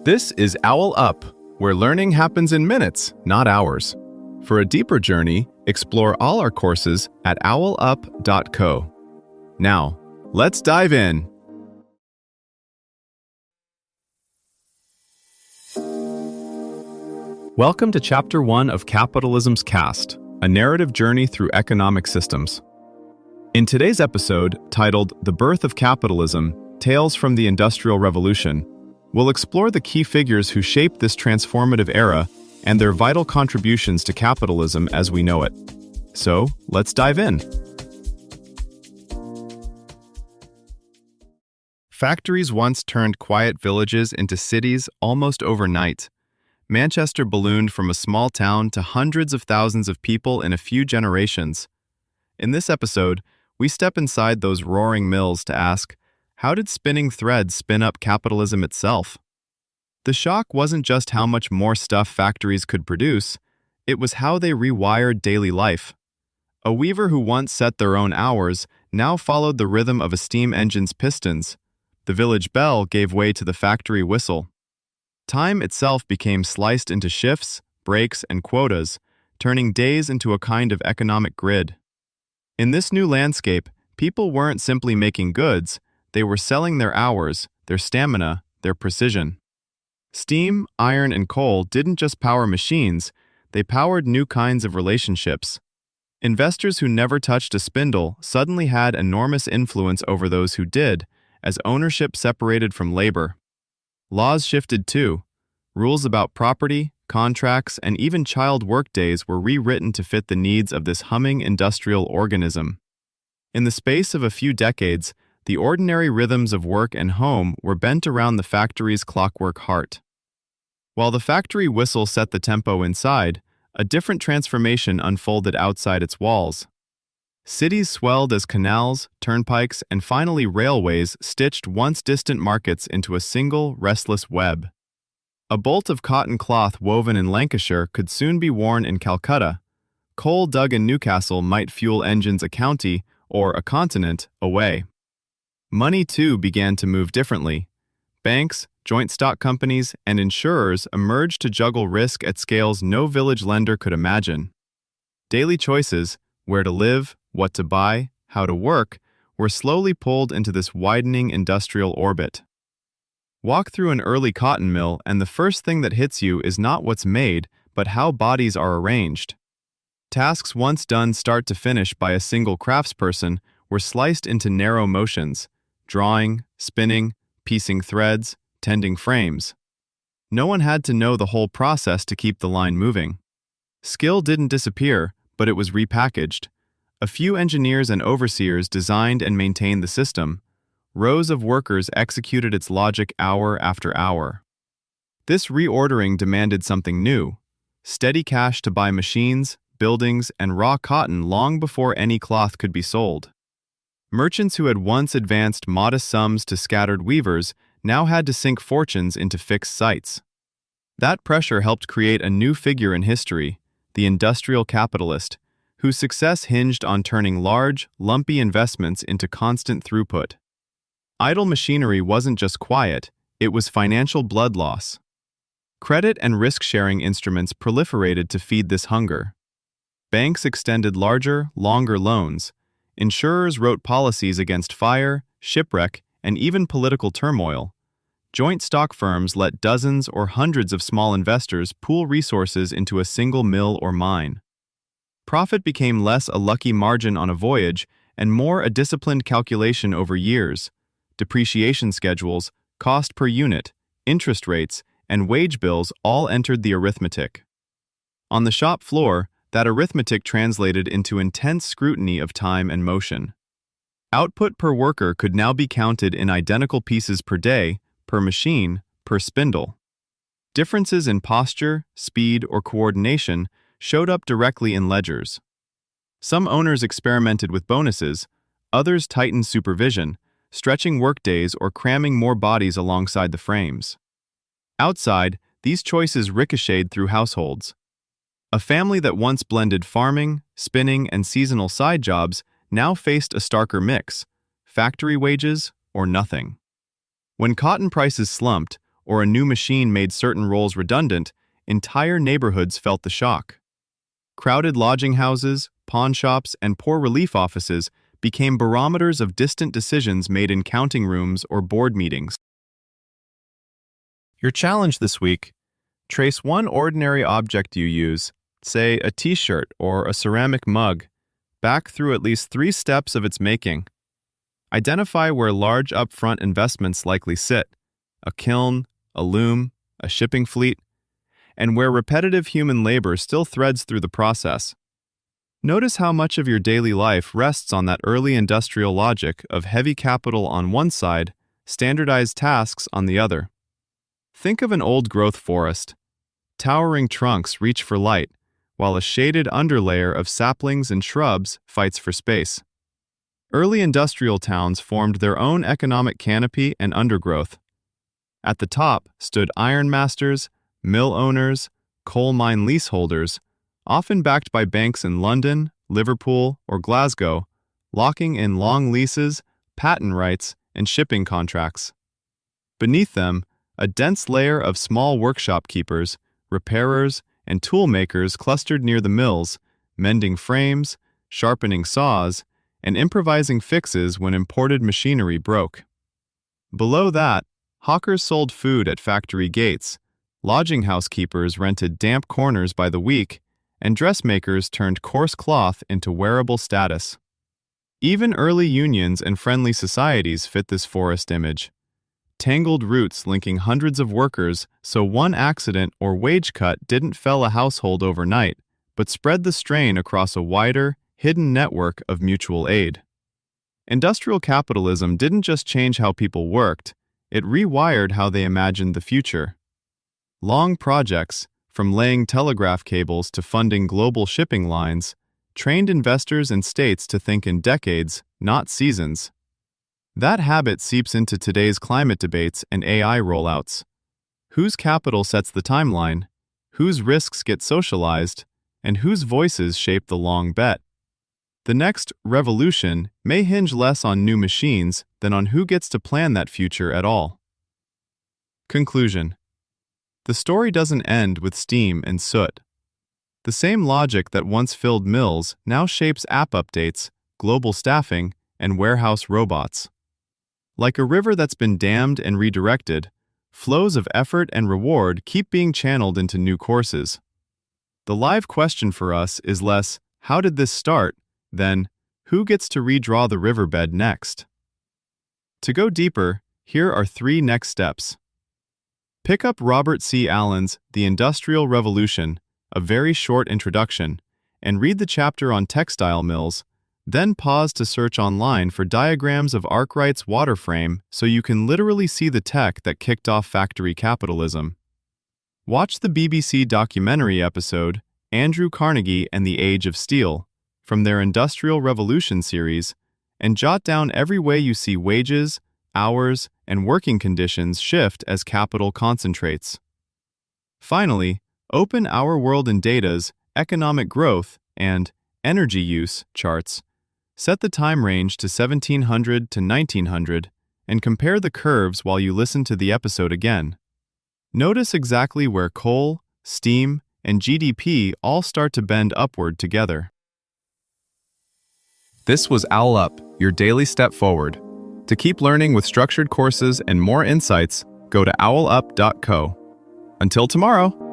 This is OwlUp, where learning happens in minutes, not hours. For a deeper journey, explore all our courses at owlup.co. Now, let's dive in. Welcome to Chapter 1 of Capitalism's Cast, a narrative journey through economic systems. In today's episode, titled The Birth of Capitalism, Tales from the Industrial Revolution, we'll explore the key figures who shaped this transformative era and their vital contributions to capitalism as we know it. So, let's dive in. Factories once turned quiet villages into cities almost overnight. Manchester ballooned from a small town to hundreds of thousands of people in a few generations. In this episode, we step inside those roaring mills to ask, how did spinning threads spin up capitalism itself? The shock wasn't just how much more stuff factories could produce, it was how they rewired daily life. A weaver who once set their own hours now followed the rhythm of a steam engine's pistons. The village bell gave way to the factory whistle. Time itself became sliced into shifts, breaks, and quotas, turning days into a kind of economic grid. In this new landscape, people weren't simply making goods, they were selling their hours, their stamina, their precision. Steam, iron, and coal didn't just power machines, they powered new kinds of relationships. Investors who never touched a spindle suddenly had enormous influence over those who did, as ownership separated from labor. Laws shifted too. Rules about property, contracts, and even child work days were rewritten to fit the needs of this humming industrial organism. In the space of a few decades, the ordinary rhythms of work and home were bent around the factory's clockwork heart. While the factory whistle set the tempo inside, a different transformation unfolded outside its walls. Cities swelled as canals, turnpikes, and finally railways stitched once distant markets into a single, restless web. A bolt of cotton cloth woven in Lancashire could soon be worn in Calcutta. Coal dug in Newcastle might fuel engines a county, or a continent, away. Money, too, began to move differently. Banks, joint stock companies, and insurers emerged to juggle risk at scales no village lender could imagine. Daily choices, where to live, what to buy, how to work, were slowly pulled into this widening industrial orbit. Walk through an early cotton mill and the first thing that hits you is not what's made, but how bodies are arranged. Tasks once done start to finish by a single craftsperson were sliced into narrow motions: drawing, spinning, piecing threads, tending frames. No one had to know the whole process to keep the line moving. Skill didn't disappear, but it was repackaged. A few engineers and overseers designed and maintained the system. Rows of workers executed its logic hour after hour. This reordering demanded something new: steady cash to buy machines, buildings, and raw cotton long before any cloth could be sold. Merchants who had once advanced modest sums to scattered weavers now had to sink fortunes into fixed sites. That pressure helped create a new figure in history, the industrial capitalist, whose success hinged on turning large, lumpy investments into constant throughput. Idle machinery wasn't just quiet, it was financial blood loss. Credit and risk-sharing instruments proliferated to feed this hunger. Banks extended larger, longer loans. Insurers wrote policies against fire, shipwreck, and even political turmoil. Joint stock firms let dozens or hundreds of small investors pool resources into a single mill or mine. Profit became less a lucky margin on a voyage and more a disciplined calculation over years. Depreciation schedules, cost per unit, interest rates, and wage bills all entered the arithmetic. On the shop floor, that arithmetic translated into intense scrutiny of time and motion. Output per worker could now be counted in identical pieces per day, per machine, per spindle. Differences in posture, speed, or coordination showed up directly in ledgers. Some owners experimented with bonuses, others tightened supervision, stretching workdays or cramming more bodies alongside the frames. Outside, these choices ricocheted through households. A family that once blended farming, spinning, and seasonal side jobs now faced a starker mix: factory wages or nothing. When cotton prices slumped, or a new machine made certain roles redundant, entire neighborhoods felt the shock. Crowded lodging houses, pawn shops, and poor relief offices became barometers of distant decisions made in counting rooms or board meetings. Your challenge this week: trace one ordinary object you use, say a t-shirt or a ceramic mug, back through at least 3 steps of its making. Identify where large upfront investments likely sit: a kiln, a loom, a shipping fleet, and where repetitive human labor still threads through the process. Notice how much of your daily life rests on that early industrial logic of heavy capital on one side, standardized tasks on the other. Think of an old-growth forest. Towering trunks reach for light, while a shaded underlayer of saplings and shrubs fights for space. Early industrial towns formed their own economic canopy and undergrowth. At the top stood ironmasters, mill owners, coal mine leaseholders, often backed by banks in London, Liverpool, or Glasgow, locking in long leases, patent rights, and shipping contracts. Beneath them, a dense layer of small workshop keepers, repairers, and tool makers clustered near the mills, mending frames, sharpening saws, and improvising fixes when imported machinery broke. Below that, hawkers sold food at factory gates, lodging house keepers rented damp corners by the week, and dressmakers turned coarse cloth into wearable status. Even early unions and friendly societies fit this forest image. Tangled roots linking hundreds of workers so one accident or wage cut didn't fell a household overnight, but spread the strain across a wider, hidden network of mutual aid. Industrial capitalism didn't just change how people worked, it rewired how they imagined the future. Long projects, from laying telegraph cables to funding global shipping lines, trained investors and states to think in decades, not seasons. That habit seeps into today's climate debates and AI rollouts. Whose capital sets the timeline, whose risks get socialized, and whose voices shape the long bet? The next revolution may hinge less on new machines than on who gets to plan that future at all. Conclusion. The story doesn't end with steam and soot. The same logic that once filled mills now shapes app updates, global staffing, and warehouse robots. Like a river that's been dammed and redirected, flows of effort and reward keep being channeled into new courses. The live question for us is less, how did this start, than, who gets to redraw the riverbed next? To go deeper, here are 3 next steps. Pick up Robert C. Allen's The Industrial Revolution, a very short introduction, and read the chapter on textile mills. Then pause to search online for diagrams of Arkwright's water frame so you can literally see the tech that kicked off factory capitalism. Watch the BBC documentary episode, Andrew Carnegie and the Age of Steel, from their Industrial Revolution series, and jot down every way you see wages, hours, and working conditions shift as capital concentrates. Finally, open Our World in Data's Economic Growth and Energy Use charts. Set the time range to 1700 to 1900 and compare the curves while you listen to the episode again. Notice exactly where coal, steam, and GDP all start to bend upward together. This was OwlUp, your daily step forward. To keep learning with structured courses and more insights, go to owlup.co. Until tomorrow!